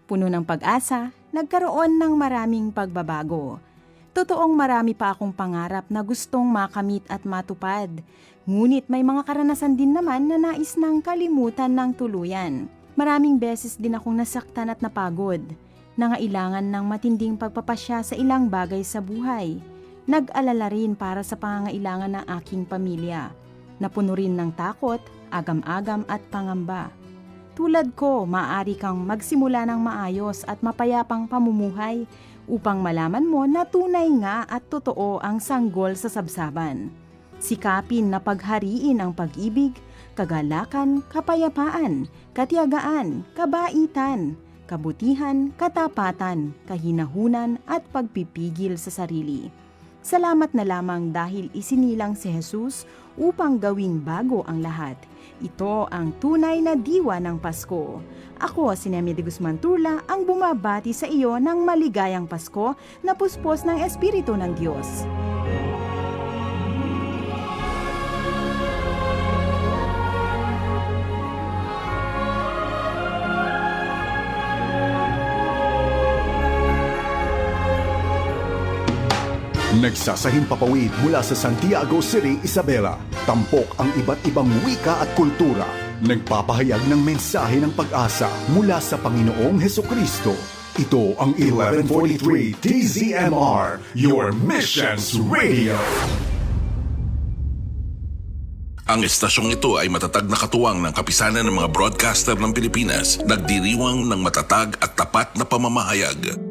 Puno ng pag-asa, nagkaroon ng maraming pagbabago. Totoong marami pa akong pangarap na gustong makamit at matupad. Ngunit may mga karanasan din naman na nais ng kalimutan ng tuluyan. Maraming beses din akong nasaktan at napagod. Nangailangan ng matinding pagpapasya sa ilang bagay sa buhay. Nag-alala rin para sa pangangailangan ng aking pamilya. Napuno rin ng takot, agam-agam at pangamba. Tulad ko, maaari kang magsimula ng maayos at mapayapang pamumuhay upang malaman mo na tunay nga at totoo ang sanggol sa sabsaban. Sikapin na paghariin ang pag-ibig, kagalakan, kapayapaan, katiyagaan, kabaitan, kabutihan, katapatan, kahinahunan at pagpipigil sa sarili. Salamat na lamang dahil isinilang si Jesus upang gawing bago ang lahat. Ito ang tunay na diwa ng Pasko. Ako, si Nemi de Guzman Turla, ang bumabati sa iyo ng maligayang Pasko na puspos ng Espiritu ng Diyos. Nagsasahing papawid mula sa Santiago City, Isabela. Tampok ang iba't ibang wika at kultura. Nagpapahayag ng mensahe ng pag-asa mula sa Panginoong Hesukristo. Ito ang 1143 TZMR, your Missions Radio. Ang estasyong ito ay matatag na katuwang ng kapisanan ng mga broadcaster ng Pilipinas, nagdiriwang ng matatag at tapat na pamamahayag.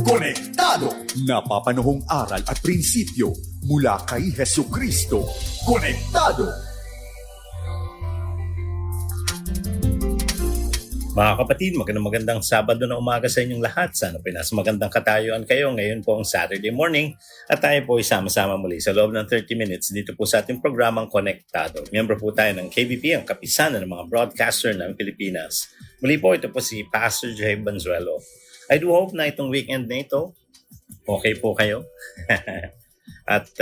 Konektado! Napapanahong aral at prinsipyo mula kay Hesukristo. Konektado! Mga kapatid, magandang Sabado na umaga sa inyong lahat. Sana po nasa magandang katayuan kayo. Ngayon po ang Saturday morning at tayo po isama-sama muli sa loob ng 30 minutes dito po sa ating programang Konektado. Miyembro po tayo ng KBP, ang kapisanan ng mga broadcaster ng Pilipinas. Muli po, ito po si Pastor Jay Banzuelo. I do hope na itong weekend na ito, okay po kayo. At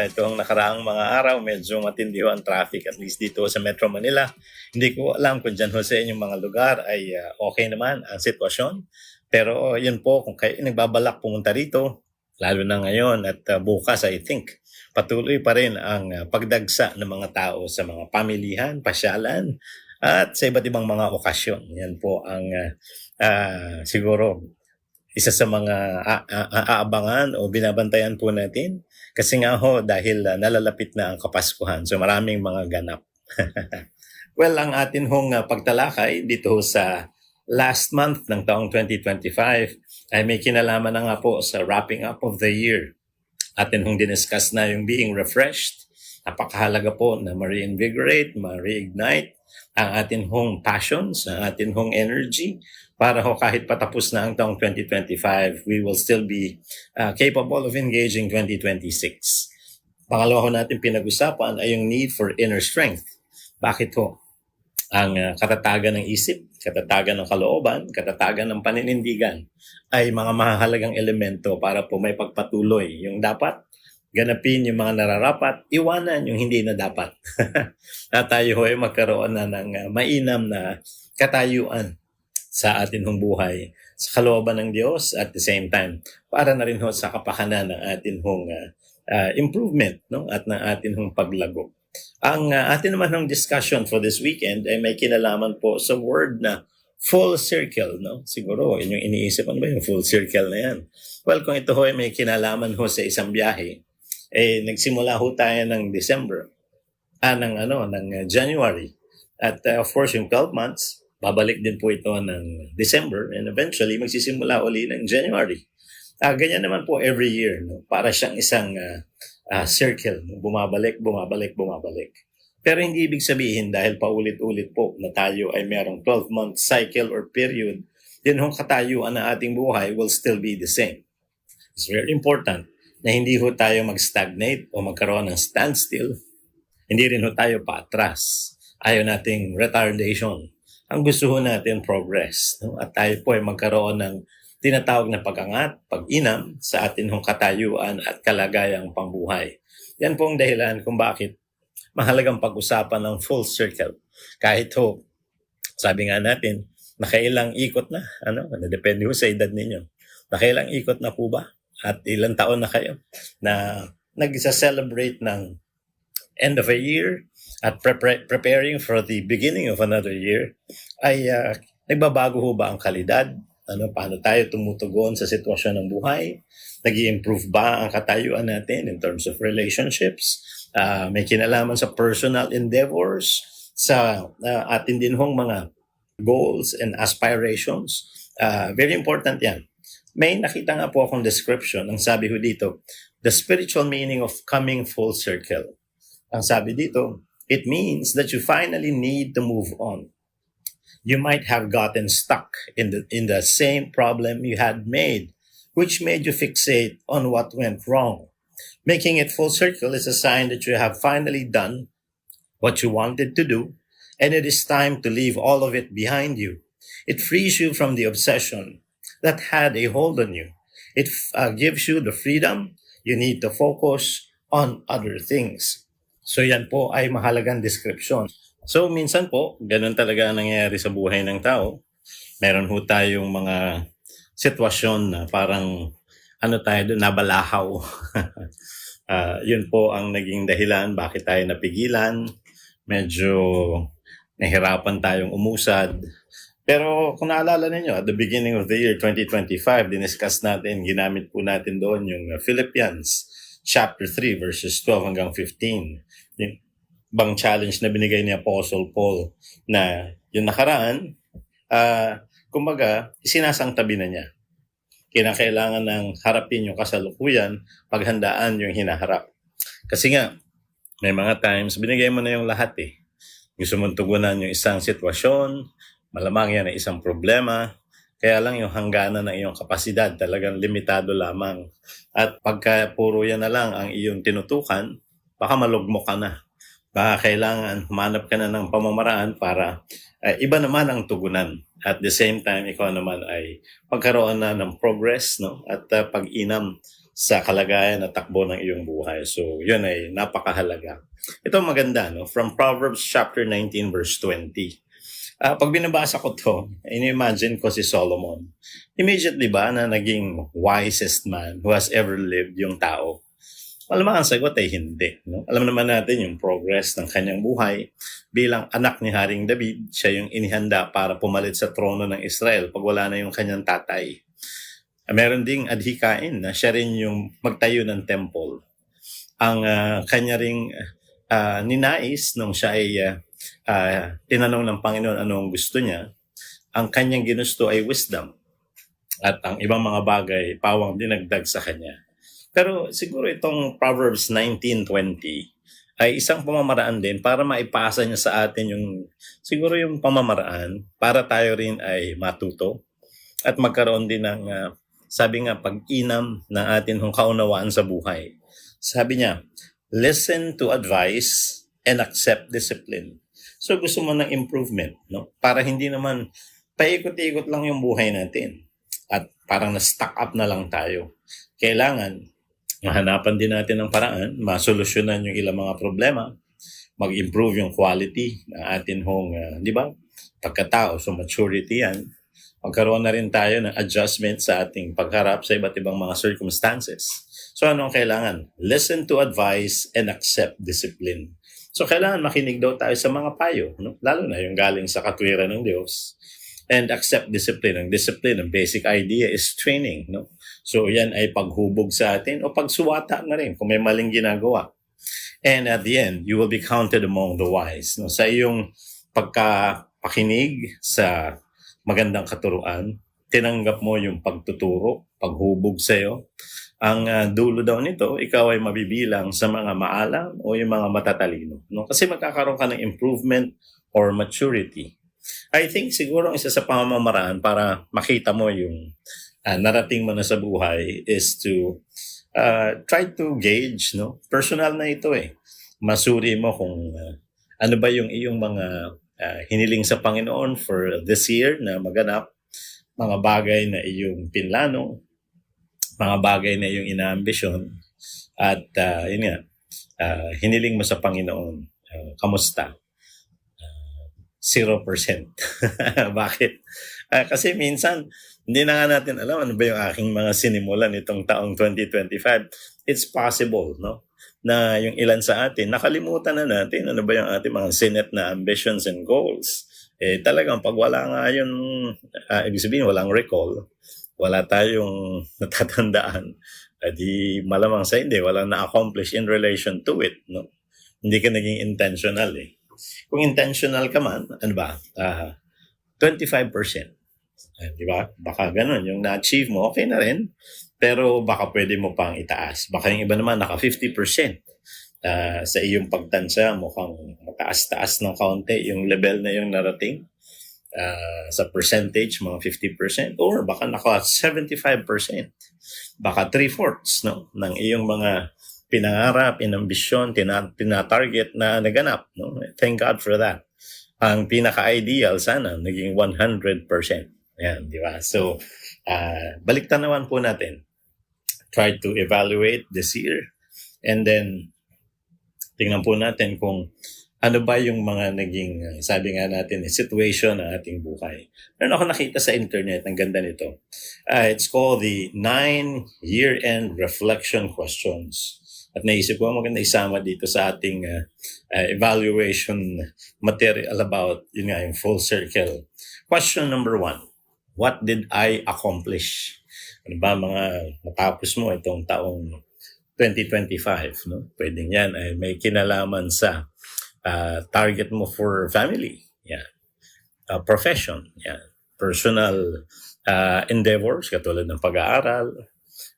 itong nakaraang mga araw, medyo matindi ang traffic, at least dito sa Metro Manila. Hindi ko alam kung dyan ho sa inyong mga lugar ay okay naman ang sitwasyon. Pero yun po, kung kayo nagbabalak pumunta rito, lalo na ngayon at bukas, I think, patuloy pa rin ang pagdagsa ng mga tao sa mga pamilihan, pasyalan, at sa iba't ibang mga okasyon. Yan po ang siguro isa sa mga aabangan o binabantayan po natin. Kasi nga ho, dahil nalalapit na ang Kapaskuhan. So maraming mga ganap. Well, ang atin hong pagtalakay dito sa last month ng taong 2025 ay may kinalaman na nga po sa wrapping up of the year. Atin hong diniscuss na yung being refreshed. Napakahalaga po na ma-reinvigorate, ma-reignite ang atin hong passions, ang atin hong energy, para ho kahit patapos na ang taong 2025, we will still be capable of engaging 2026. Pangalawa ho natin pinag-usapan ay yung need for inner strength. Bakit ho? Ang katatagan ng isip, katatagan ng kalooban, katatagan ng paninindigan ay mga mahalagang elemento para po may pagpatuloy. Yung dapat ganapin yung mga nararapat, iwanan yung hindi na dapat. At tayo ho ay magkaroon na ng mainam na katayuan sa atin hong buhay, sa kalooban ng Diyos, at the same time, para na rin ho sa kapakanan ng atin hong improvement, no? At ng atin hong paglago. Ang atin naman hong discussion for this weekend ay may kinalaman po sa word na full circle. No? Siguro, inyong iniisip, ano ba yung full circle na yan? Well, kung ito ho ay may kinalaman ho sa isang biyahe, nagsimula ho tayo ng December, ng January. At of course, yung 12 months, babalik din po ito ng December, and eventually magsisimula uli ng January. Ganyan naman po every year, no? Para siyang isang circle, no? Bumabalik. Pero hindi ibig sabihin dahil paulit-ulit po na tayo ay mayroong 12-month cycle or period, din hong katayuan ng ating buhay will still be the same. It's very important na hindi ho tayo mag-stagnate o magkaroon ng standstill. Hindi rin ho tayo paatras. Ayaw nating retardation. Ang gusto ho natin progress. No? At tayo po ay magkaroon ng tinatawag na pag-angat, pag-inam sa atin hong katayuan at kalagayang pambuhay. Yan po ang dahilan kung bakit mahalagang pag-usapan ng full circle. Kahit ho, sabi nga natin, Nakailang ikot na? Depende ho sa edad ninyo. Nakailang ikot na po ba? At ilang taon na kayo na nag-celebrate ng end of a year at preparing for the beginning of another year? Ay nagbabago ho ba ang kalidad? Paano tayo tumutugon sa sitwasyon ng buhay? Nag-i-improve ba ang katayuan natin in terms of relationships? May kinalaman sa personal endeavors, sa atin din hong mga goals and aspirations. Very important yan. May nakita nga po akong description. Ang sabi ho dito, the spiritual meaning of coming full circle. Ang sabi dito, it means that you finally need to move on. You might have gotten stuck in the same problem you had made, which made you fixate on what went wrong. Making it full circle is a sign that you have finally done what you wanted to do, and it is time to leave all of it behind you. It frees you from the obsession that had a hold on you. It gives you the freedom you need to focus on other things. So yan po ay mahalagang description. So minsan po, ganun talaga ang nangyayari sa buhay ng tao. Meron ho tayong mga sitwasyon na parang tayo doon, nabalahaw. Yun po ang naging dahilan bakit tayo napigilan. Medyo nahirapan tayong umusad. Pero kung naalala ninyo, at the beginning of the year 2025, diniscuss natin, ginamit po natin doon yung Philippians chapter 3 verses 12 hanggang 15. Yung bang challenge na binigay ni Apostle Paul na yung nakaraan, kumbaga, isinasangtabi na niya. Kinakailangan ng harapin yung kasalukuyan, paghandaan yung hinaharap. Kasi nga, may mga times, binigay mo na yung lahat eh. Gusto mong tugunan yung isang sitwasyon, malamang yan ay isang problema, kaya lang yung hangganan ng iyong kapasidad talagang limitado lamang. At pagka puro yan na lang ang iyong tinutukan, baka malugmo ka na. Baka kailangan humanap ka na ng pamamaraan para iba naman ang tugunan. At the same time, ikaw naman ay pagkaroon na ng progress, no? At pag-inam sa kalagayan at takbo ng iyong buhay. So, yun ay napakahalaga. Ito maganda, no? From Proverbs chapter 19 verse 20. Pag binabasa ko to, ini-imagine ko si Solomon. Immediately ba na naging wisest man who has ever lived yung tao? Malamang ang sagot ay hindi. No? Alam naman natin yung progress ng kanyang buhay. Bilang anak ni Haring David, siya yung inihanda para pumalit sa trono ng Israel pag wala na yung kanyang tatay. Meron ding adhikain na siya rin yung magtayo ng temple. Ang kanya ring ninais nung siya ay tinanong ng Panginoon anong gusto niya, ang kanyang ginusto ay wisdom. At ang ibang mga bagay, pawang dinagdag sa kanya. Pero siguro itong Proverbs 19:20 ay isang pamamaraan din para maipasa niya sa atin siguro yung pamamaraan para tayo rin ay matuto at magkaroon din ng, sabi nga, pag-inam ng atin hong kaunawaan sa buhay. Sabi niya, listen to advice and accept discipline. So gusto mo ng improvement, no? Para hindi naman paikot-ikot lang yung buhay natin at parang na-stuck up na lang tayo. Kailangan mahanapan din natin ng paraan, masolusyonan yung ilang mga problema, mag-improve yung quality ng atin hong, di ba, pagkatao. So maturity yan. Magkaroon na rin tayo ng adjustment sa ating pagharap sa iba't ibang mga circumstances. So anong kailangan? Listen to advice and accept discipline. So kailangan makinig daw tayo sa mga payo, no? Lalo na yung galing sa katwiran ng Diyos. And accept discipline. Ang discipline, ang basic idea is training, no? So yan ay paghubog sa atin o pagsuwata na rin kung may maling ginagawa. And at the end, you will be counted among the wise. No? Sa iyong pagkapakinig sa magandang katuruan, tinanggap mo yung pagtuturo, paghubog sa iyo. Ang dulo daw nito, ikaw ay mabibilang sa mga maalam o yung mga matatalino. No? Kasi magkakaroon ka ng improvement or maturity. I think siguro isa sa pamamaraan para makita mo yung narating mo na sa buhay is to try to gauge, no? Personal na ito eh. Masuri mo kung ano ba yung iyong mga hiniling sa Panginoon for this year na maganap, mga bagay na iyong pinlano, mga bagay na iyong inaambisyon, at hiniling mo sa Panginoon, kamusta? 0%. Bakit? Kasi minsan, hindi na nga natin alam ano ba yung aking mga sinimulan itong taong 2025. It's possible, no? Na yung ilan sa atin, nakalimutan na natin ano ba yung ating mga sinet na ambitions and goals. Talagang pag wala nga yung, ibig sabihin, walang recall, wala tayong natatandaan, di malamang sa hindi, walang na-accomplish in relation to it, no? Hindi ka naging intentional eh. Kung intentional ka man, ano ba? 25%. Di ba? Baka ganun. Yung na-achieve mo, okay na rin. Pero baka pwede mo pang itaas. Baka yung iba naman, naka 50%. Sa iyong pagtansya, mukhang mataas-taas ng kaunti yung level na yung narating. Sa percentage, mga 50%. Or baka naka 75%. Baka 3/4 no? Ng iyong mga pinangarap, inambisyon, tinatarget na naganap. No? Thank God for that. Ang pinaka-ideal sana, naging 100%. Yan, di ba? So, baliktanawan po natin. Try to evaluate this year. And then, tingnan po natin kung ano ba yung mga naging, sabi nga natin, situation ng ating buhay. Meron ako nakita sa internet, ang ganda nito. It's called the 9 Year-End Reflection Questions. At naisip ko, maganda isama dito sa ating evaluation material about, yun nga, yung full circle. Question number 1. What did I accomplish? Ano ba mga matapos mo itong taong 2025? No? Pwedeng yan ay may kinalaman sa target mo for family. Yeah. Profession. Yeah. Personal endeavors, katulad ng pag-aaral,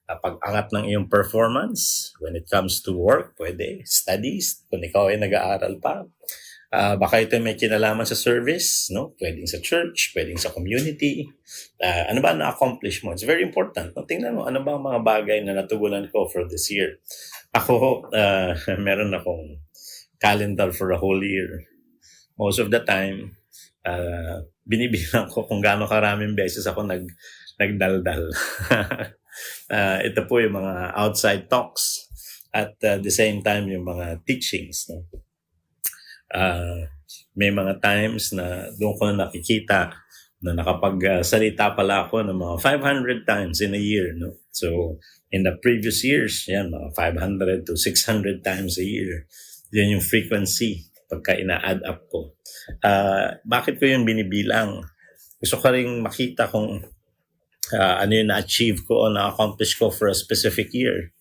pag-angat ng iyong performance when it comes to work, pwede, studies, kung ikaw ay nag-aaral pa. Baka ito may kinalaman sa service, no? Pwedeng sa church, pwedeng sa community. Ano ba na-accomplish mo? It's very important. No? Tingnan mo, ano ba ang mga bagay na natugunan ko for this year? Ako, meron akong calendar for a whole year. Most of the time, binibilang ko kung gaano karaming beses ako nagdaldal. Ito po yung mga outside talks at the same time yung mga teachings. No? May mga times na doon ko na nakikita na nakapagsalita pala ako ng mga 500 times in a year. No? So, in the previous years, yan, mga 500 to 600 times a year. Yan yung frequency pagka ina-add up ko. Bakit ko yung binibilang? Gusto ko rin makita kung ano yung na-achieve ko o na-accomplish ko for a specific year.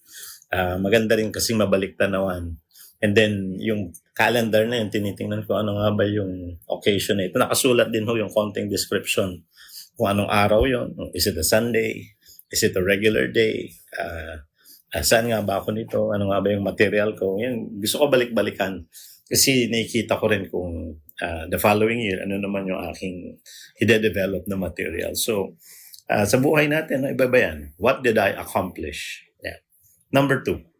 Maganda rin kasi mabalik tanawan. And then, yung calendar na yun, tinitingnan ko ano nga ba yung occasion na ito. Nakasulat din ho yung konting description kung anong araw yun. Is it a Sunday? Is it a regular day? Saan nga ba ako nito? Ano nga ba yung material ko? Yan, gusto ko balik-balikan. Kasi nakikita ko rin kung the following year, ano naman yung aking ide-develop na material. So, sa buhay natin, iba ba yan? What did I accomplish? Yeah. Number 2,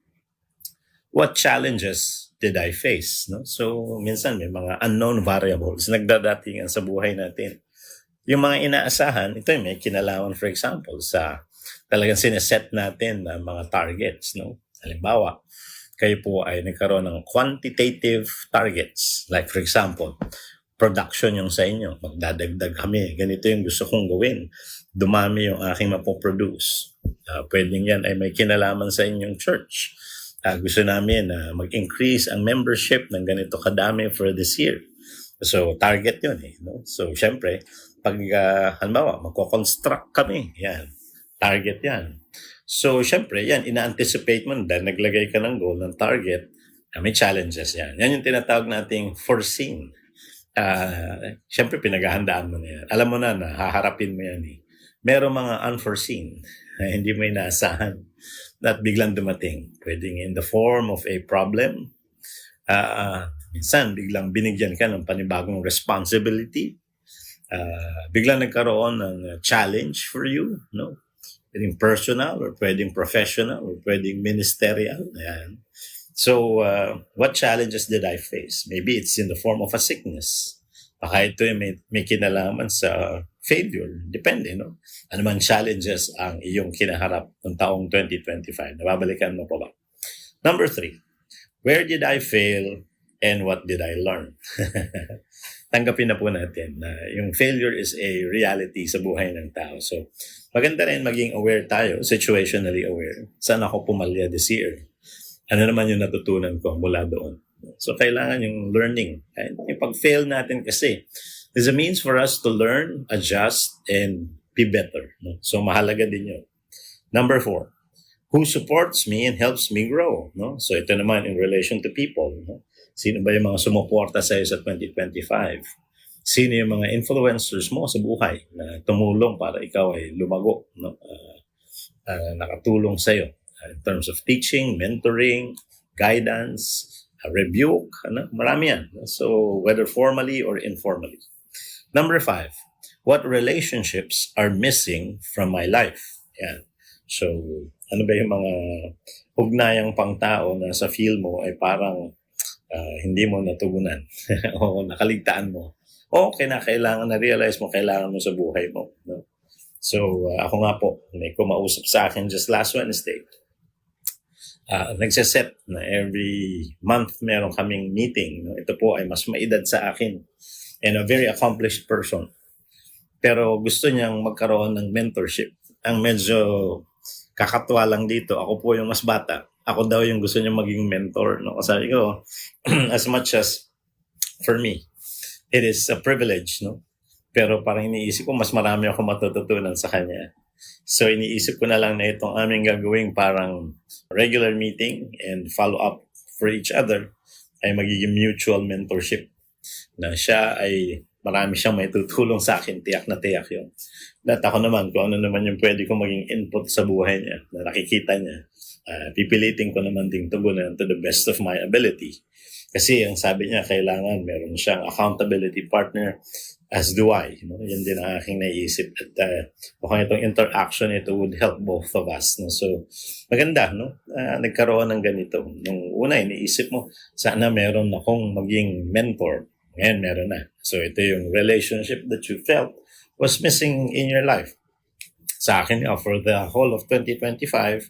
what challenges did I face? No? So, minsan may mga unknown variables nagdadatingan sa buhay natin. Yung mga inaasahan, ito yung may kinalaman, for example, sa talagang sineset natin na mga targets. No? Halimbawa, kayo po ay nagkaroon ng quantitative targets. Like, for example, production yung sa inyo. Magdadagdag kami. Ganito yung gusto kong gawin. Dumami yung aking mapoproduce. Pwedeng yan ay may kinalaman sa inyong church. Gusto namin na mag-increase ang membership ng ganito kadami for this year. So, target yun eh. No? So, syempre, pag halimbawa, magko-construct kami. Yan. Target yan. So, syempre, yan, ina-anticipate mo dahil naglagay ka ng goal, ng target, may challenges yan. Yan yung tinatawag nating foreseen. Syempre, pinaghahandaan mo na yan. Alam mo na haharapin mo yan eh. Merong mga unforeseen na hindi mo inaasahan at biglang dumating. Pwedeng in the form of a problem. Minsan, biglang binigyan ka ng panibagong responsibility. Biglang nagkaroon ng challenge for you, no? Pwedeng personal or pwedeng professional or pwedeng ministerial. Ayan. So, what challenges did I face? Maybe it's in the form of a sickness. Baka ito may kinalaman sa failure. Depende, no? Ano man challenges ang iyong kinaharap ng taong 2025? Nababalikan mo pa ba? Number 3, where did I fail and what did I learn? tanggapin na po natin na yung failure is a reality sa buhay ng tao. So, maganda rin maging aware tayo, situationally aware. Saan ako pumalya this year? Ano naman yung natutunan ko mula doon? So, kailangan yung learning. Yung pag-fail natin kasi is a means for us to learn, adjust, and be better. No? So, mahalaga din yun. Number 4, who supports me and helps me grow? No? So, ito naman in relation to people. No? Sino ba yung mga sumuporta sa iyo sa 2025? Sino yung mga influencers mo sa buhay na tumulong para ikaw ay lumago? No? Nakatulong sa iyo in terms of teaching, mentoring, guidance, rebuke. Ano? Marami yan. So, whether formally or informally. Number 5, what relationships are missing from my life? Yan. So, ano ba yung mga ugnayang pangtao na sa feel mo ay parang hindi mo natugunan o nakaligtaan mo o kinakailangan na-realize mo kailangan mo sa buhay mo. No? So, ako nga po, may kumausap sa akin just last Wednesday. Nagsaset na every month meron kaming meeting. No? Ito po ay mas maedad sa akin and a very accomplished person. Pero gusto niyang magkaroon ng mentorship. Ang medyo kakatwa lang dito, ako po yung mas bata. Ako daw yung gusto niya maging mentor. No? Sabi ko, as much as for me, it is a privilege. No? Pero parang iniisip ko, mas marami ako matututunan sa kanya. So iniisip ko na lang na itong aming gagawing parang regular meeting and follow up for each other ay magiging mutual mentorship. Na siya ay marami siyang may tutulong sa akin, tiyak na tiyak yun. At ako naman, kung ano naman yung pwede kong maging input sa buhay niya, na nakikita niya, pipilitin ko naman ding tugunan to the best of my ability. Kasi ang sabi niya, kailangan meron siyang accountability partner, as do I. No? Yan din ang aking naisip. At mukhang itong interaction, ito would help both of us. No? So, maganda, no? Nagkaroon ng ganito. Nung una, iniisip mo, sana meron akong maging mentor. Ngayon, meron na. So, ito yung relationship that you felt was missing in your life. Sa akin, for the whole of 2025,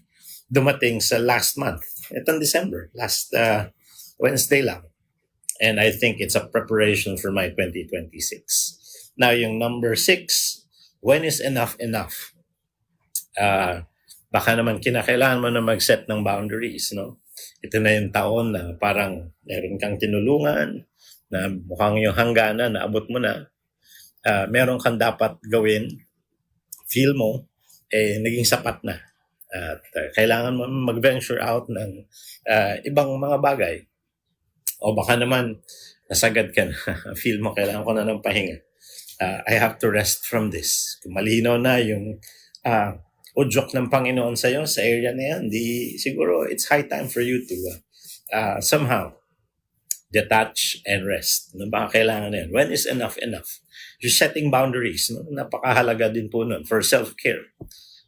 dumating sa last month. Itong December, last Wednesday lang. And I think it's a preparation for my 2026. Now, yung number 6, when is enough enough? Baka naman kinakailangan mo na mag-set ng boundaries, no? Ito na yung taon na parang meron kang tinulungan, na mukhang yung hangganan, naabot mo na, meron kang dapat gawin, feel mo, naging sapat na. At kailangan mo mag-venture out ng ibang mga bagay. O baka naman, nasagad ka na, feel mo, kailangan ko na ng pahinga. I have to rest from this. Kung malinaw na yung udyok ng Panginoon sa'yo, sa area na yan, siguro it's high time for you to somehow detach and rest. No, baka kailangan na yan. When is enough enough? You're setting boundaries. No? Napakahalaga din po nun for self-care.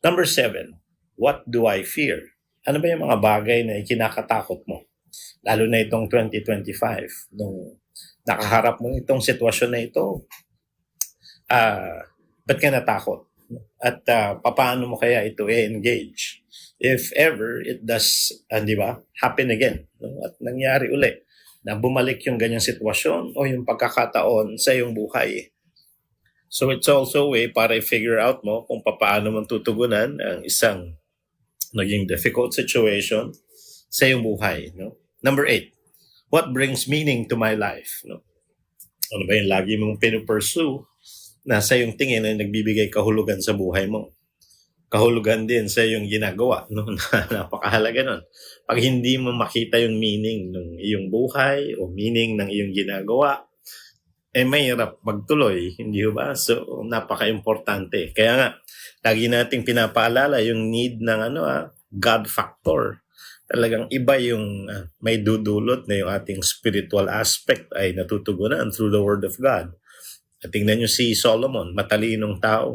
Number 7, what do I fear? Ano ba yung mga bagay na kinakatakot mo? Lalo na itong 2025. Nung nakaharap mo itong sitwasyon na ito, ba't ka natakot? At paano mo kaya ito i-engage? If ever it does, di ba, happen again. No? At nangyari uli na bumalik yung ganyang sitwasyon o yung pagkakataon sa iyong buhay. So it's also a way para i-figure out mo kung paano mo tutugunan ang isang naging difficult situation sa iyong buhay. No? Number 8, what brings meaning to my life? No? Ano ba yung lagi mong pinupursue na sa iyong tingin ay nagbibigay kahulugan sa buhay mo? Kahulugan din sa iyong ginagawa. No? Napakahalaga nun. Pag hindi mo makita yung meaning ng iyong buhay o meaning ng iyong ginagawa, mahirap magtuloy, hindi ba? So, napaka-importante. Kaya nga, lagi nating pinapaalala yung need ng God factor. Talagang iba yung may dudulot na yung ating spiritual aspect ay natutugunan through the Word of God. At tingnan nyo si Solomon, matalinong tao.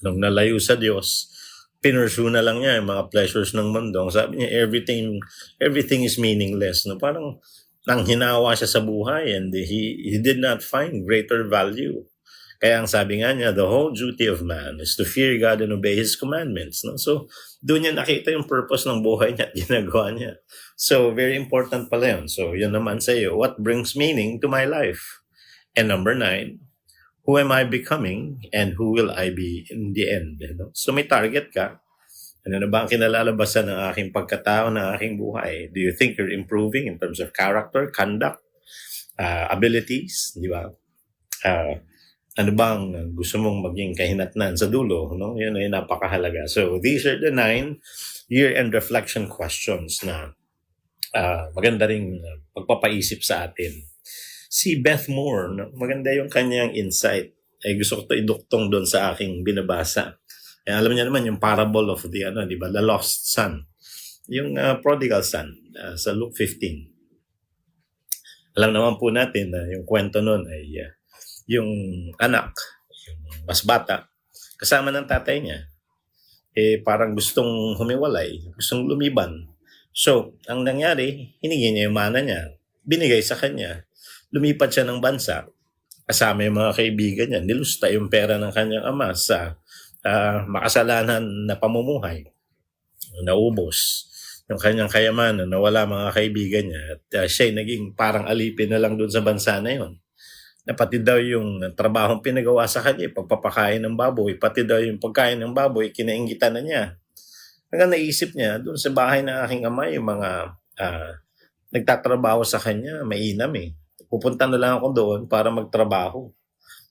Nung nalayo sa Diyos, pinursue na lang niya yung mga pleasures ng mundo. Sabi niya, everything is meaningless. No? Parang nang hinawa siya sa buhay and he did not find greater value. Kaya ang sabi nga niya, the whole duty of man is to fear God and obey His commandments. No? So, doon niya nakita yung purpose ng buhay niya at ginagawa niya. So, very important pala yun. So, yun naman sa iyo, what brings meaning to my life? And number 9, who am I becoming and who will I be in the end? No? So may target ka. Ano na ba ang kinalalabasan ng aking pagkatao, ng aking buhay? Do you think you're improving in terms of character, conduct, abilities? Di ba? Ano bang gusto mong maging kahinatnan sa dulo? No? Yun ay napakahalaga. So these are the 9 year-end reflection questions na maganda ring pagpapaisip sa atin. Si Beth Moore, no? Maganda yung kanyang insight. Ay gusto ko ito iduktong doon sa aking binabasa. Alam niya naman yung parable of the di ba, the lost son. Yung prodigal son sa Luke 15. Alam naman po natin na yung kwento noon ay yung anak, yung mas bata, kasama ng tatay niya, parang gustong humiwalay, gustong lumiban. So, ang nangyari, hiningi niya yung mana niya, binigay sa kanya, lumipat siya ng bansa, kasama yung mga kaibigan niya, nilusta yung pera ng kanyang ama sa makasalanan na pamumuhay, naubos yung kanyang kayamanan, nawala mga kaibigan niya, at siya naging parang alipin na lang doon sa bansa na yun. Na pati daw yung trabahong pinagawa sa kanya, pagpapakain ng baboy, pati daw yung pagkain ng baboy, kinaingitan na niya. Hanggang naisip niya, doon sa bahay ng aking ama, yung mga nagtatrabaho sa kanya, mainam eh. Pupunta na lang ako doon para magtrabaho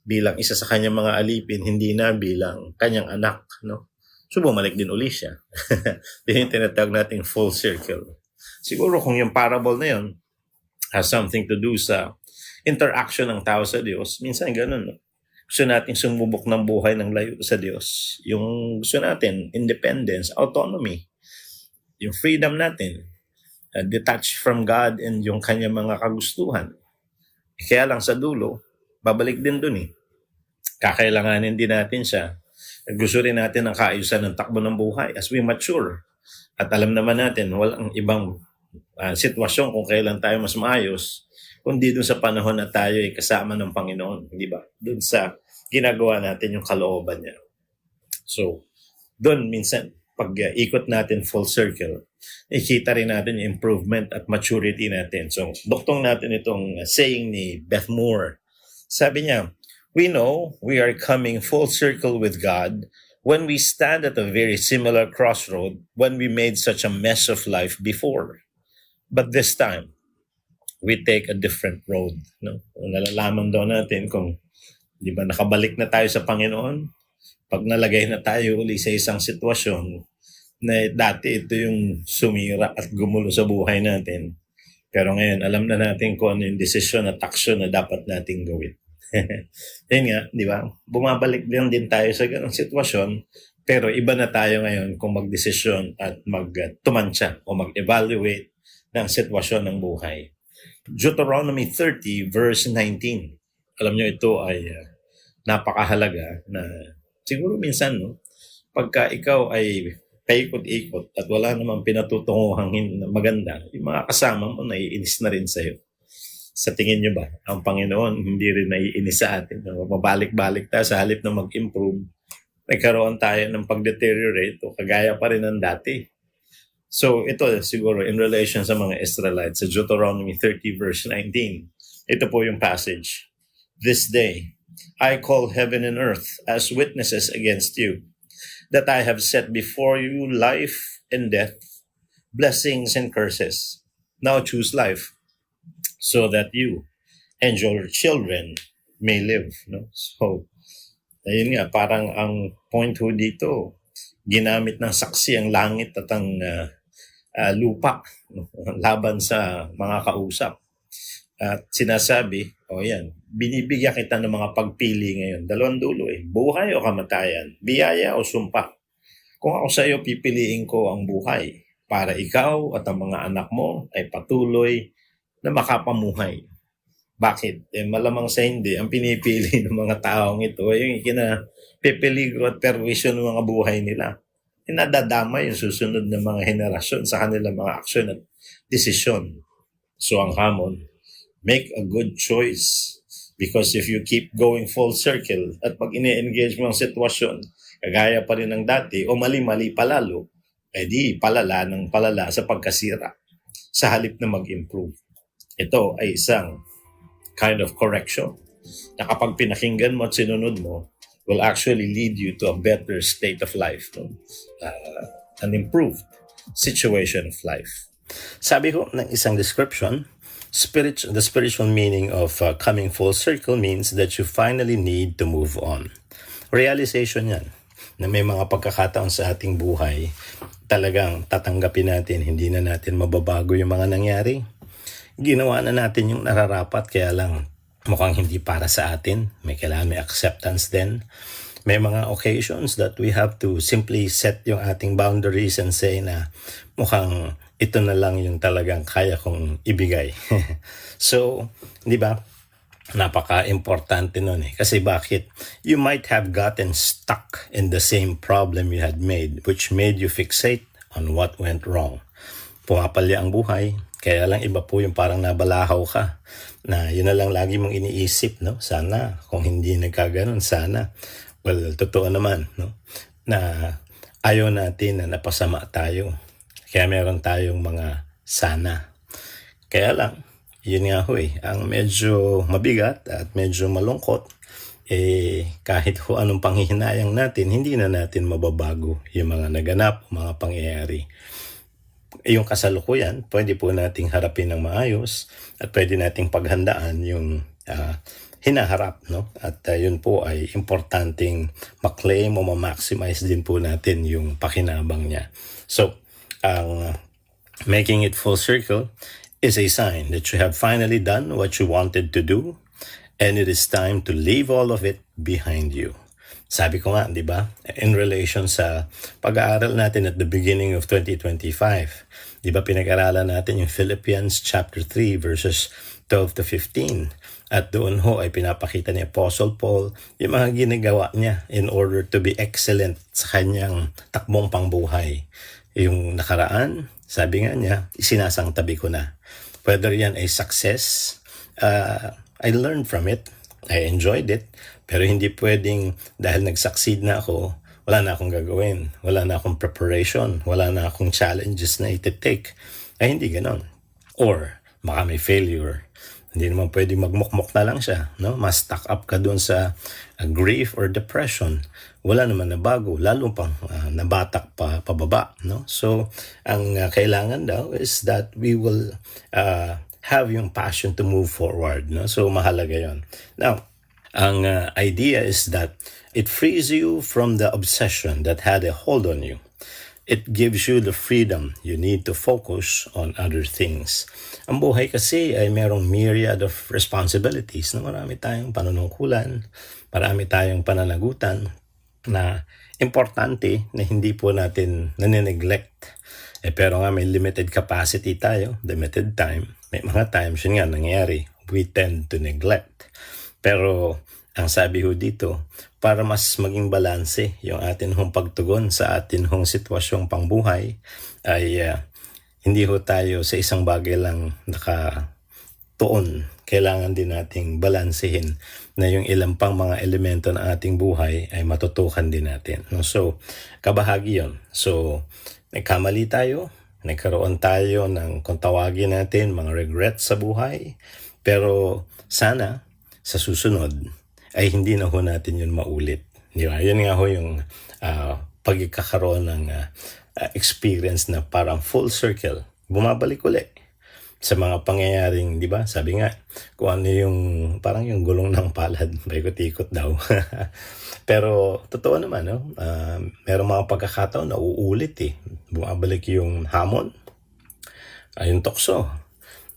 bilang isa sa kanyang mga alipin, hindi na bilang kanyang anak, no? So bumalik din uli siya. Yan yung tinatawag nating full circle. Siguro kung yung parable na yun has something to do sa interaction ng tao sa Diyos, minsan ganun, no? Gusto natin sumubok ng buhay ng layo sa Diyos. Yung gusto natin, independence, autonomy, yung freedom natin, detached from God and yung kanyang mga kagustuhan. Kaya lang sa dulo, babalik din dun eh. Kakailanganin din natin siya. Gusto rin natin ang kaayusan ng takbo ng buhay as we mature. At alam naman natin, walang ibang sitwasyon kung kailan tayo mas maayos, kundi dun sa panahon na tayo ay kasama ng Panginoon. Di ba? Dun sa ginagawa natin yung kalooban niya. So, dun minsan, pag ikot natin full circle, ikita rin natin yung improvement at maturity natin. So, duktong natin itong saying ni Beth Moore. Sabi niya, we know we are coming full circle with God when we stand at a very similar crossroad when we made such a mess of life before. But this time, we take a different road. No? Nalalaman daw natin kung, di ba, nakabalik na tayo sa Panginoon, pag nalagay na tayo uli sa isang sitwasyon na dati ito yung sumira at gumulo sa buhay natin. Pero ngayon, alam na natin kung ano yung desisyon at aksyon na dapat nating gawin. Yan nga, di ba? Bumabalik din tayo sa ganong sitwasyon, pero iba na tayo ngayon kung magdesisyon at magtumansya o mag-evaluate ng sitwasyon ng buhay. Deuteronomy 30 verse 19. Alam nyo, ito ay napakahalaga na siguro minsan, no, pagka ikaw ay paikot-ikot at wala namang pinatutunguhang maganda, yung mga kasama mo naiinis na rin sa'yo. Sa tingin nyo ba, ang Panginoon hindi rin naiinis sa atin? Mabalik-balik tayo sa halip na mag-improve, nagkaroon tayo ng pag-deteriorate o kagaya pa rin ng dati. So ito siguro in relation sa mga Israelites, sa Deuteronomy 30 verse 19. Ito po yung passage. This day, I call heaven and earth as witnesses against you, that I have set before you life and death, blessings and curses. Now choose life, so that you and your children may live. No? So, ayun nga, parang ang point ho dito, ginamit ng saksi ang langit at ang lupa, no? Laban sa mga kausap. At sinasabi, yan, binibigyan kita ng mga pagpili ngayon. Dalawang dulo buhay o kamatayan, biyaya o sumpa. Kung ako sa iyo, pipiliin ko ang buhay para ikaw at ang mga anak mo ay patuloy na makapamuhay. Bakit? Malamang sa hindi, ang pinipili ng mga taong ito ay yung ikinapipeligro at perwisyon ng mga buhay nila. Nadadama yung susunod na mga henerasyon sa kanilang mga aksyon at desisyon. So ang hamon, make a good choice. Because if you keep going full circle at pag ini-engage mo ang sitwasyon, kagaya pa rin ng dati o mali-mali palalo, di palala ng palala sa pagkasira sa halip na mag-improve. Ito ay isang kind of correction na kapag pinakinggan mo at sinunod mo, will actually lead you to a better state of life, no? An improved situation of life. Sabi ko ng isang description, the spiritual meaning of coming full circle means that you finally need to move on. Realization yan, na may mga pagkakataon sa ating buhay, talagang tatanggapin natin, hindi na natin mababago yung mga nangyari. Ginawa na natin yung nararapat, kaya lang mukhang hindi para sa atin. May kailangan may acceptance din. May mga occasions that we have to simply set yung ating boundaries and say na mukhang ito na lang yung talagang kaya kong ibigay. So, di ba? Napaka-importante nun eh. Kasi bakit? You might have gotten stuck in the same problem you had made, which made you fixate on what went wrong. Pumapalya ang buhay, kaya lang iba po yung parang nabalahaw ka, na yun na lang lagi mong iniisip, no? Sana, kung hindi nagkaganon, sana. Well, totoo naman, no? Na ayaw natin na napasama tayo. Kaya meron tayong mga sana. Kaya lang, yun nga ho ang medyo mabigat at medyo malungkot, kahit ho anong panghihinayang natin, hindi na natin mababago yung mga naganap, mga pangyayari. Yung kasalukuyan, pwede po nating harapin ng maayos at pwede nating paghandaan yung hinaharap, no? At yun po ay importanteng maklaim o ma-maximize din po natin yung pakinabang niya. So, ang making it full circle is a sign that you have finally done what you wanted to do and it is time to leave all of it behind you. Sabi ko nga, di ba? In relation sa pag-aaral natin at the beginning of 2025, di ba pinag-aralan natin yung Philippians chapter 3 verses 12 to 15. At doon ho ay pinapakita ni Apostle Paul yung mga ginagawa niya in order to be excellent sa kanyang takbong pangbuhay. Yung nakaraan, sabi nga niya, isinasangtabi ko na. Whether yan ay success, I learned from it, I enjoyed it, pero hindi pwedeng dahil nag-succeed na ako, wala na akong gagawin, wala na akong preparation, wala na akong challenges na iti-take. Ay hindi ganon. Or, baka may failure. Hindi naman pwedeng magmukmok na lang siya, no? Mas stuck up ka dun sa grief or depression. Wala naman na bago, lalo pang nabatak pa pababa, no? So, ang kailangan daw is that we will have yung passion to move forward, no? So, mahalaga yon. Now, ang idea is that it frees you from the obsession that had a hold on you. It gives you the freedom you need to focus on other things. Ang buhay kasi ay merong myriad of responsibilities. No? Marami tayong panunungkulan, marami tayong pananagutan na importante na hindi po natin nanineglect. Pero nga may limited capacity tayo, limited time. May mga times yun nga nangyayari, we tend to neglect. Pero ang sabi ho dito, para mas maging balanse yung atin hong pagtugon sa atin hong sitwasyong pangbuhay, ay hindi ho tayo sa isang bagay lang nakatuon. Kailangan din nating balansehin na yung ilang pang mga elemento ng ating buhay ay matutukan din natin. No? So, kabahagi yun. So, nagkamali tayo, nagkaroon tayo ng kung tawagin natin mga regrets sa buhay, pero sana sa susunod ay hindi na ho natin yun maulit. Di ba? Yun nga ho yung pagkakaroon ng experience na parang full circle. Bumabalik ulit sa mga pangyayaring, di ba? Sabi nga, kung ano yung parang yung gulong ng palad, paikot-ikot daw. Pero totoo naman, no? Merong mga pagkakataon na uulit eh. Bumabalik yung hamon, yung tukso.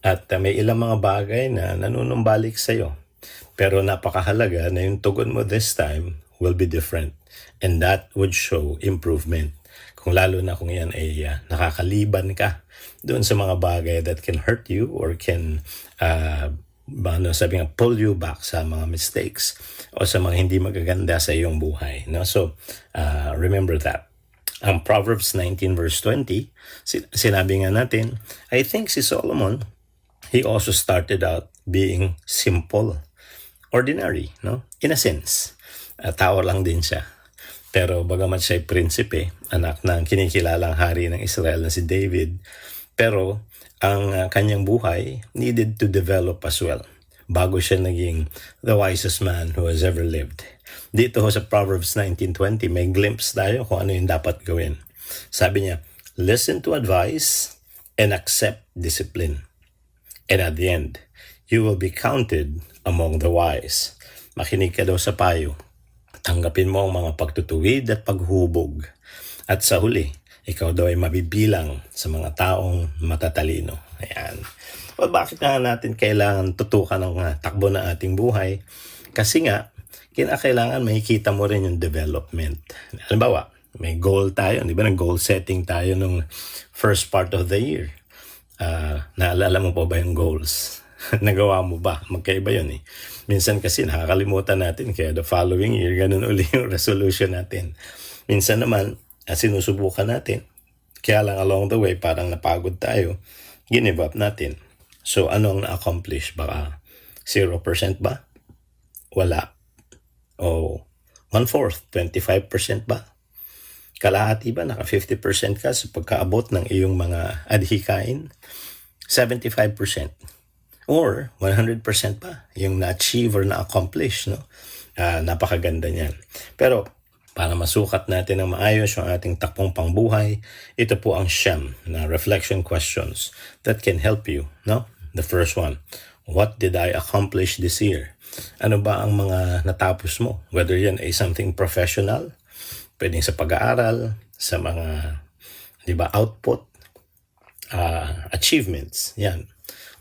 At may ilang mga bagay na nanunumbalik sa'yo. Pero napakahalaga na yung tugon mo this time will be different. And that would show improvement. Kung lalo na kung yan ay nakakaliban ka doon sa mga bagay that can hurt you or can sabi nga, pull you back sa mga mistakes o sa mga hindi magaganda sa iyong buhay. No? So, remember that. Ang Proverbs 19 verse 20, sinabi nga natin, I think si Solomon, he also started out being simple. Ordinary, no? In a sense. Tao lang din siya. Pero bagamat siya ay prinsipe, anak ng kinikilalang hari ng Israel na si David, pero ang kanyang buhay needed to develop as well. bago siya naging the wisest man who has ever lived. Dito sa Proverbs 19:20, may glimpse tayo kung ano yung dapat gawin. Sabi niya, listen to advice and accept discipline. And at the end, you will be counted among the wise. Makinig ka daw sa payo. Tanggapin mo ang mga pagtutuwid at paghubog. At sa huli, ikaw daw ay mabibilang sa mga taong matatalino. Ayan. Well, bakit nga natin kailangan tutukan ng takbo na ating buhay? Kasi nga, kinakailangan makikita mo rin yung development. Halimbawa, may goal tayo, di ba? Nag-goal setting tayo nung first part of the year. Naalala mo pa ba yung goals? Nagawa mo ba? Magkaiba yun eh. Minsan kasi nakakalimutan natin, kaya the following year, ganun uli yung resolution natin. Minsan naman, sinusubukan natin. Kaya lang along the way, parang napagod tayo, give up natin. So, ano ang na-accomplish? Baka 0% ba? Wala. O 1/4, 25% ba? Kalahati ba? Naka 50% ka sa pagkaabot ng iyong mga adhikain? 75%. Or 100% pa yung na-achieve or na-accomplish. No? Napakaganda niyan. Pero, para masukat natin ng maayos yung ating takbong pangbuhay, ito po ang siyam na reflection questions that can help you. No? The first one, what did I accomplish this year? Ano ba ang mga natapos mo? Whether yan ay something professional, pwedeng sa pag-aaral, sa mga, di ba, output, achievements, yan.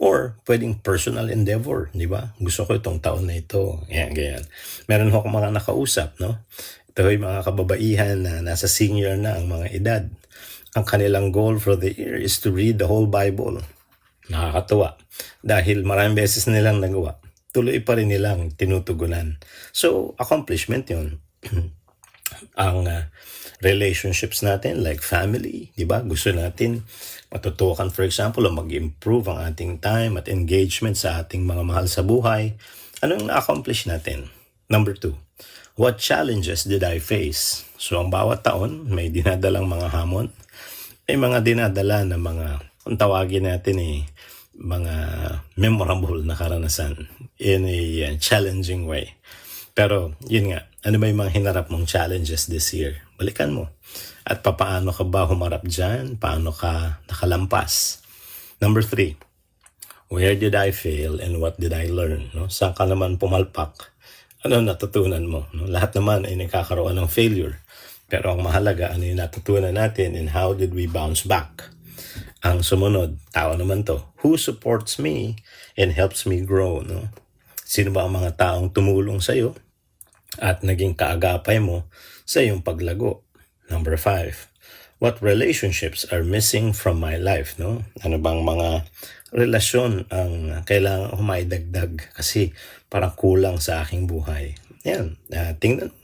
Or pwedeng personal endeavor, di ba? Gusto ko itong taon na ito, yan, ganyan. Meron akong mga nakausap, no? Ito ay mga kababaihan na nasa senior na ang mga edad. Ang kanilang goal for the year is to read the whole Bible. Nakakatuwa. Dahil maraming beses nilang nagawa, tuloy pa rin nilang tinutugunan. So, accomplishment yun. Ang relationships natin, like family, di ba? Gusto natin matutukan, for example, o mag-improve ang ating time at engagement sa ating mga mahal sa buhay. Anong na-accomplish natin? Number 2, what challenges did I face? So, ang bawat taon, may dinadalang mga hamon. May mga dinadala na mga, kung tawagin natin mga memorable na karanasan in a challenging way. Pero, yun nga, ano ba yung mga hinarap mong challenges this year? Balikan mo. At paano ka ba humarap dyan? Paano ka nakalampas? Number 3, where did I fail and what did I learn? No? Saan ka naman pumalpak? Ano natutunan mo? No? Lahat naman ay nagkakaroon ng failure. Pero ang mahalaga, ano yung natutunan natin and how did we bounce back? Ang sumunod, tao naman to. Who supports me and helps me grow? No? Sino ba ang mga taong tumulong sa'yo at naging kaagapay mo sa iyong paglago? Number 5, what relationships are missing from my life? No? Ano bang mga relasyon ang kailangan ko maidagdag kasi parang kulang sa aking buhay? Yan, tingnan.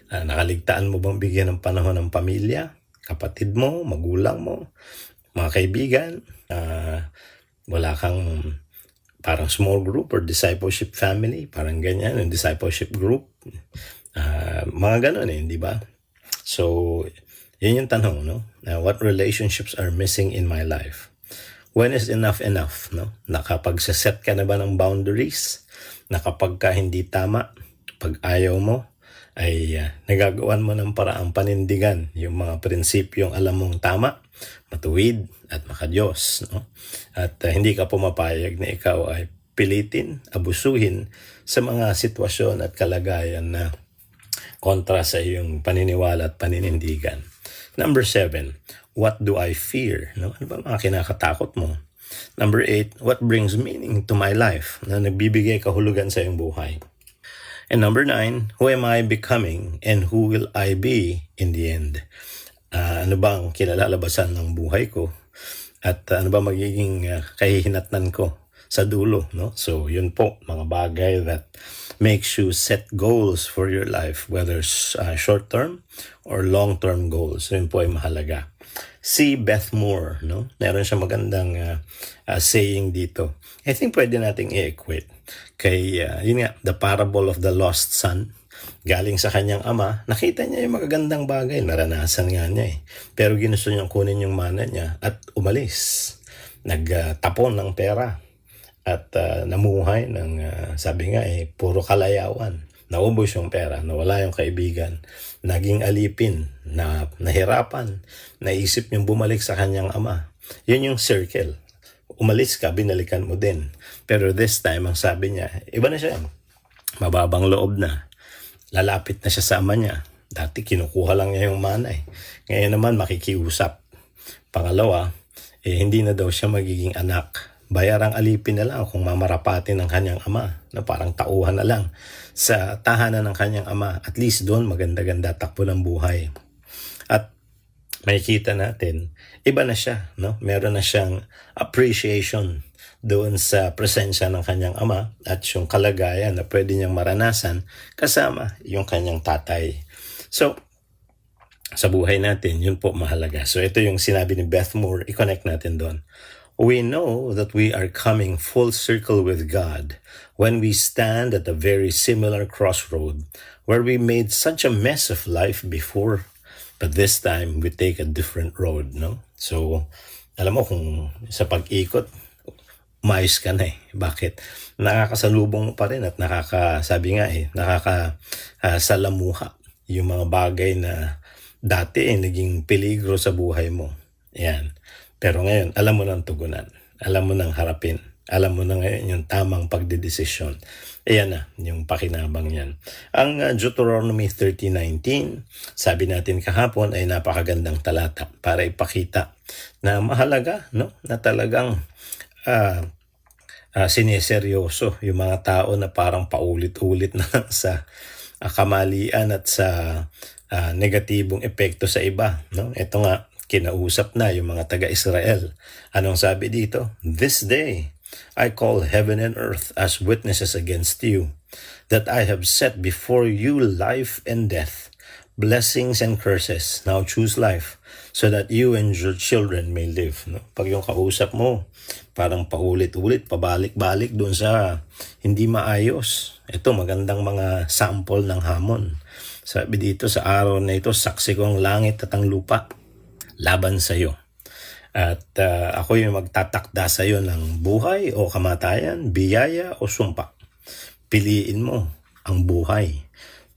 Nakaligtaan mo bang bigyan ng panahon ng pamilya, kapatid mo, magulang mo, mga kaibigan? Wala kang parang small group or discipleship family, parang ganyan, yung discipleship group. Mga ganun di ba? So, yun yung tanong, no? What relationships are missing in my life? When is enough enough, no? Nakapagsaset ka na ba ng boundaries? Nakapag ka hindi tama, pag ayaw mo, ay nagagawan mo ng paraang panindigan yung mga prinsipyong alam mong tama, matuwid at makadiyos. No? At hindi ka pumapayag na ikaw ay pilitin, abusuhin sa mga sitwasyon at kalagayan na kontra sa iyong paniniwala at paninindigan. Number 7, what do I fear? No? Ano ba mga kinakatakot mo? Number 8, what brings meaning to my life? Na nagbibigay kahulugan sa iyong buhay. And number 9, who am I becoming and who will I be in the end? Ano ba ang kinalalabasan ng buhay ko? At ano ba magiging kahihinatnan ko sa dulo? No? So yun po, mga bagay that makes you set goals for your life, whether short-term or long-term goals. So yun po ay mahalaga. Si Beth Moore, no? Meron siya magandang saying dito. I think pwede nating i-equate kay, yun nga, the parable of the lost son. Galing sa kanyang ama, nakita niya yung magagandang bagay, naranasan nga niya Pero ginusto niyang kunin yung mana niya at umalis. Nagtapon ng pera at namuhay ng sabi nga puro kalayawan. Naubos yung pera, nawala yung kaibigan, naging alipin, nahirapan, naisip niyang bumalik sa kanyang ama. Yun yung circle. Umalis ka, binalikan mo din. Pero this time, ang sabi niya, iba na siya. Mababang loob na. Lalapit na siya sa ama niya. Dati kinukuha lang niya yung manay. Ngayon naman makikiusap. Pangalawa, hindi na daw siya magiging anak. Bayarang alipin na lang kung mamarapatin ng kanyang ama na parang tauhan na lang sa tahanan ng kanyang ama. At least doon maganda-ganda takbo ng buhay. At makikita natin, iba na siya. No? Meron na siyang appreciation doon sa presensya ng kanyang ama at yung kalagayan na pwede niyang maranasan kasama yung kanyang tatay. So, sa buhay natin, yun po mahalaga. So, ito yung sinabi ni Beth Moore, i-connect natin doon. We know that we are coming full circle with God when we stand at a very similar crossroad where we made such a mess of life before, but this time we take a different road, no? So, alam mo kung sa pag-ikot, maayos ka na eh. Bakit? Nakakasalubong pa rin at nakakasalamuha yung mga bagay na dati naging peligro sa buhay mo. Yan. Pero ngayon, alam mo nang tugunan. Alam mo nang harapin. Alam mo na ngayon yung tamang pagdedesisyon. Ayan na, yung pakinabang yan. Ang Deuteronomy 30:19, sabi natin kahapon ay napakagandang talata para ipakita na mahalaga, no? Na talagang sineseryoso yung mga tao na parang paulit-ulit na sa kamalian at sa negatibong epekto sa iba. No? Ito nga, kinausap na yung mga taga-Israel. Anong sabi dito? This day, I call heaven and earth as witnesses against you, that I have set before you life and death, blessings and curses. Now choose life, so that you and your children may live. No? Pag yung kausap mo, parang paulit-ulit, pabalik-balik dun sa hindi maayos. Ito, magandang mga sample ng hamon. Sabi dito, sa araw na ito, saksi ko ang langit at ang lupa laban sa iyo. At ako yung magtatakda sa iyo ng buhay o kamatayan, biyaya o sumpa. Piliin mo ang buhay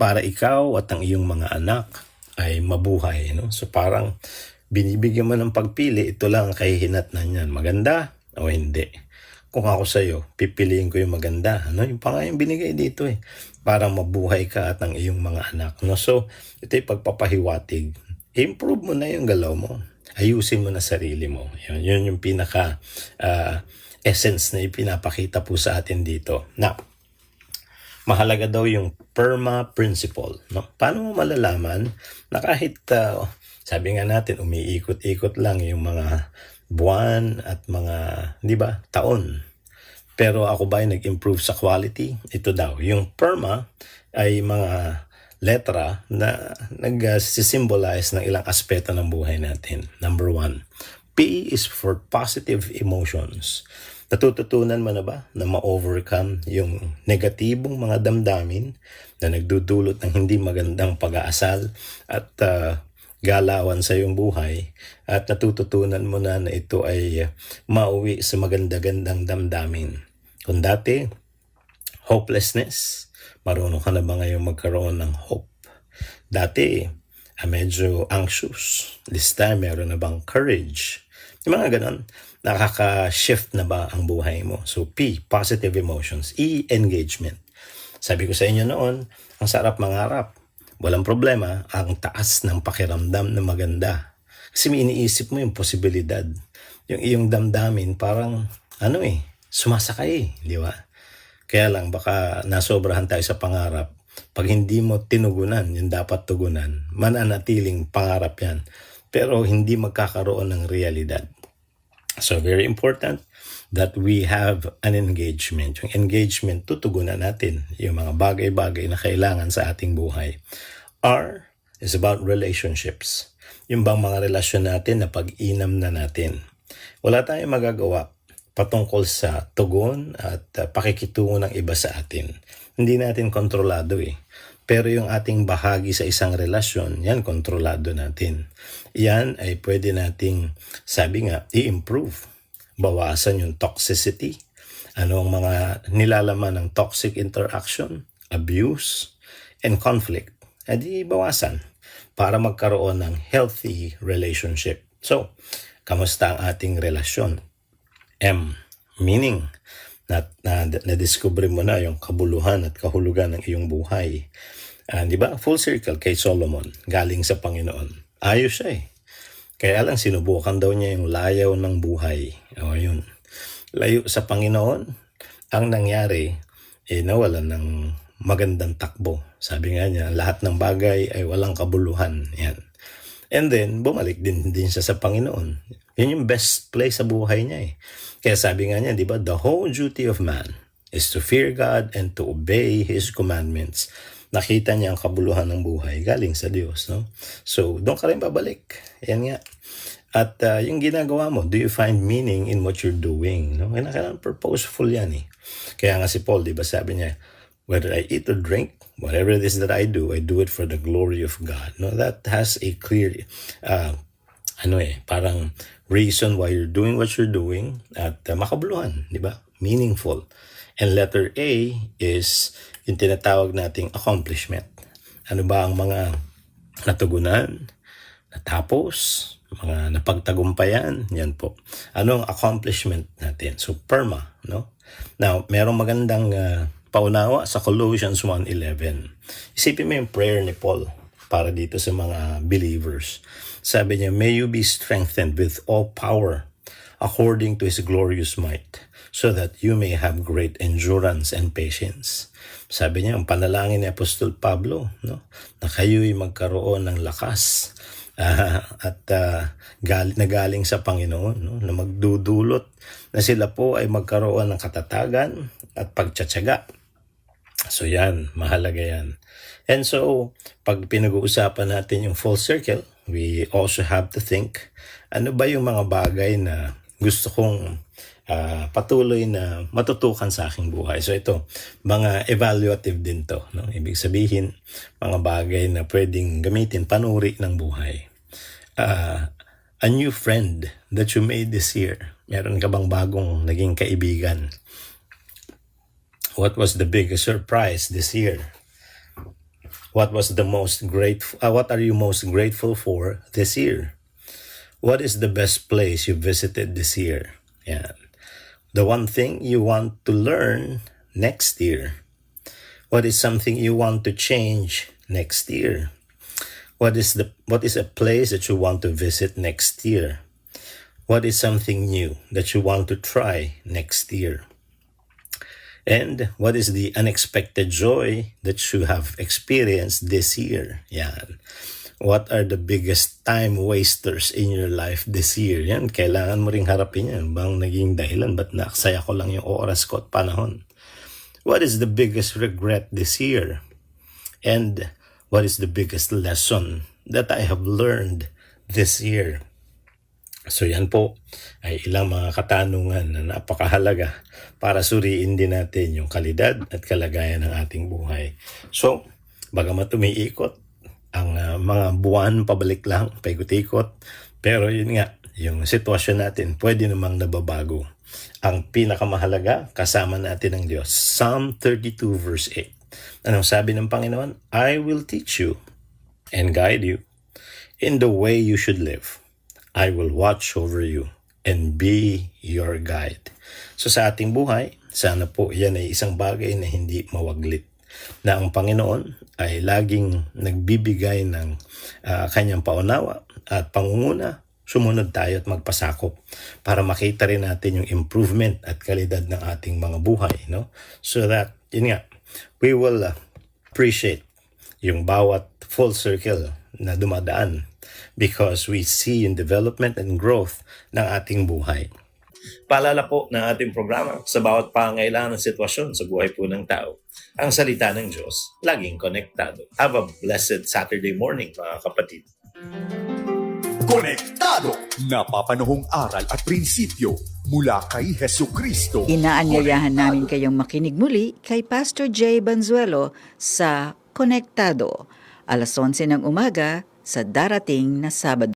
para ikaw at ang iyong mga anak ay mabuhay. No? So parang binibigyan mo ng pagpili, ito lang ang kahihinatnan yan. Maganda o hindi. Kung ako sa iyo, pipiliin ko yung maganda. Ano? Yung pa nga yung binigay dito eh. Para mabuhay ka at ang iyong mga anak. No? So, ito yung pagpapahiwatig. Improve mo na yung galaw mo. Ayusin mo na sarili mo. Yun yung pinaka essence na ipinapakita po sa atin dito. Now, mahalaga daw yung PERMA principle. No? Paano mo malalaman na kahit, sabi nga natin, umiikot-ikot lang yung mga buwan at mga, di ba, taon. Pero ako ba ay nag-improve sa quality? Ito daw. Yung PERMA ay mga letra na nag-symbolize ng ilang aspeto ng buhay natin. Number 1, P is for positive emotions. Natututunan mo na ba na ma-overcome yung negatibong mga damdamin na nagdudulot ng hindi magandang pag-aasal at galawan sa iyong buhay, at natututunan mo na ito ay mauwi sa maganda-gandang damdamin. Kung dati, hopelessness, marunong ka na ba ngayon magkaroon ng hope? Dati, medyo anxious. This time, meron na bang courage? Yung mga ganon, nakaka-shift na ba ang buhay mo? So P, positive emotions. E, engagement. Sabi ko sa inyo noon, ang sarap mangarap. Walang problema, ang taas ng pakiramdam na maganda. Kasi may iniisip mo yung posibilidad. Yung iyong damdamin, parang, sumasakay, di ba? Kaya lang, baka nasobrahan tayo sa pangarap. Pag hindi mo tinugunan, yung dapat tugunan, mananatiling pangarap yan. Pero hindi magkakaroon ng realidad. So, very important that we have an engagement. Yung engagement, tutugunan natin yung mga bagay-bagay na kailangan sa ating buhay. R is about relationships. Yung bang mga relasyon natin na pag-inam na natin. Wala tayong magagawa patungkol sa tugon at pakikitungo ng iba sa atin. Hindi natin kontrolado eh. Pero yung ating bahagi sa isang relasyon, yan kontrolado natin. Yan ay pwede nating, sabi nga, i-improve. Bawasan yung toxicity Ano ang mga nilalaman ng toxic interaction, abuse, and conflict? Di bawasan para magkaroon ng healthy relationship. So, kamusta ang ating relasyon? M, meaning, na-discover mo na yung kabuluhan at kahulugan ng iyong buhay. Di ba? Full circle kay Solomon, galing sa Panginoon. Ayos siya eh. Kaya lang sinubukan daw niya yung layaw ng buhay. O yun. Layo sa Panginoon, ang nangyari, nawalan ng magandang takbo. Sabi nga niya, lahat ng bagay ay walang kabuluhan. Yan. And then, bumalik din siya sa Panginoon. Yun yung best place sa buhay niya eh. Kaya sabi nga niya, di ba, the whole duty of man is to fear God and to obey His commandments. Nakita niya ang kabuluhan ng buhay galing sa Diyos. No? So, doon ka rin babalik. Yan nga. At yung ginagawa mo, do you find meaning in what you're doing? No? Kailangan purposeful yan eh. Kaya nga si Paul, di ba, sabi niya, whether I eat or drink, whatever it is that I do it for the glory of God. No, that has a clear, parang reason why you're doing what you're doing at makabuluhan, di ba? Meaningful. And letter A is yung tinatawag nating accomplishment. Ano ba ang mga natugunan, natapos, mga napagtagumpayan? Yan po. Ano ang accomplishment natin? So, PERMA, no? Now, merong magandang paunawa sa Colossians 1:11. Isipin mo yung prayer ni Paul para dito sa mga believers. Sabi niya, may you be strengthened with all power according to His glorious might, so that you may have great endurance and patience. Sabi niya, ang panalangin ni Apostol Pablo, no? Na kayo'y magkaroon ng lakas at nagaling sa Panginoon, no? Na magdudulot na sila po ay magkaroon ng katatagan at pagtsatsaga. So yan, mahalaga yan. And so, pag pinag-uusapan natin yung full circle, we also have to think, ano ba yung mga bagay na gusto kong patuloy na matutukan sa aking buhay. So ito, mga evaluative din to. No? Ibig sabihin, mga bagay na pwedeng gamitin, panuri ng buhay. A new friend that you made this year. Meron ka bang bagong naging kaibigan? What was the biggest surprise this year? What are you most grateful for this year? What is the best place you visited this year? Yeah. The one thing you want to learn next year. What is something you want to change next year? What is a place that you want to visit next year? What is something new that you want to try next year? And what is the unexpected joy that you have experienced this year? Yan. What are the biggest time wasters in your life this year? Yan, kailangan mo ring harapin yan. Bang naging dahilan? Ba't naksaya ko lang yung oras ko at panahon? What is the biggest regret this year? And what is the biggest lesson that I have learned this year? So yan po ay ilang mga katanungan na napakahalaga para suriin din natin yung kalidad at kalagayan ng ating buhay. So, bagamat umiikot ang mga buwan pabalik lang, paikot-ikot, pero yun nga, yung sitwasyon natin pwede namang nababago. Ang pinakamahalaga, kasama natin ang Diyos. Psalm 32 verse 8. Anong sabi ng Panginoon? I will teach you and guide you in the way you should live. I will watch over you and be your guide. So sa ating buhay, sana po yan ay isang bagay na hindi mawaglit. Na ang Panginoon ay laging nagbibigay ng kanyang paunawa at pangunguna, sumunod tayo at magpasakop para makita rin natin yung improvement at kalidad ng ating mga buhay. No? So that, yun nga, we will appreciate yung bawat full circle na dumadaan because we see in development and growth ng ating buhay. Paalala po ng ating programa sa bawat pangailangan ng sitwasyon sa buhay po ng tao. Ang salita ng Diyos, laging konektado. Have a blessed Saturday morning, mga kapatid. Konektado! Napapanahong aral at prinsipyo mula kay Hesu Kristo. Inaanyayahan namin kayong makinig muli kay Pastor Jay Banzuelo sa Konektado, alas 11 ng umaga sa darating na Sabado.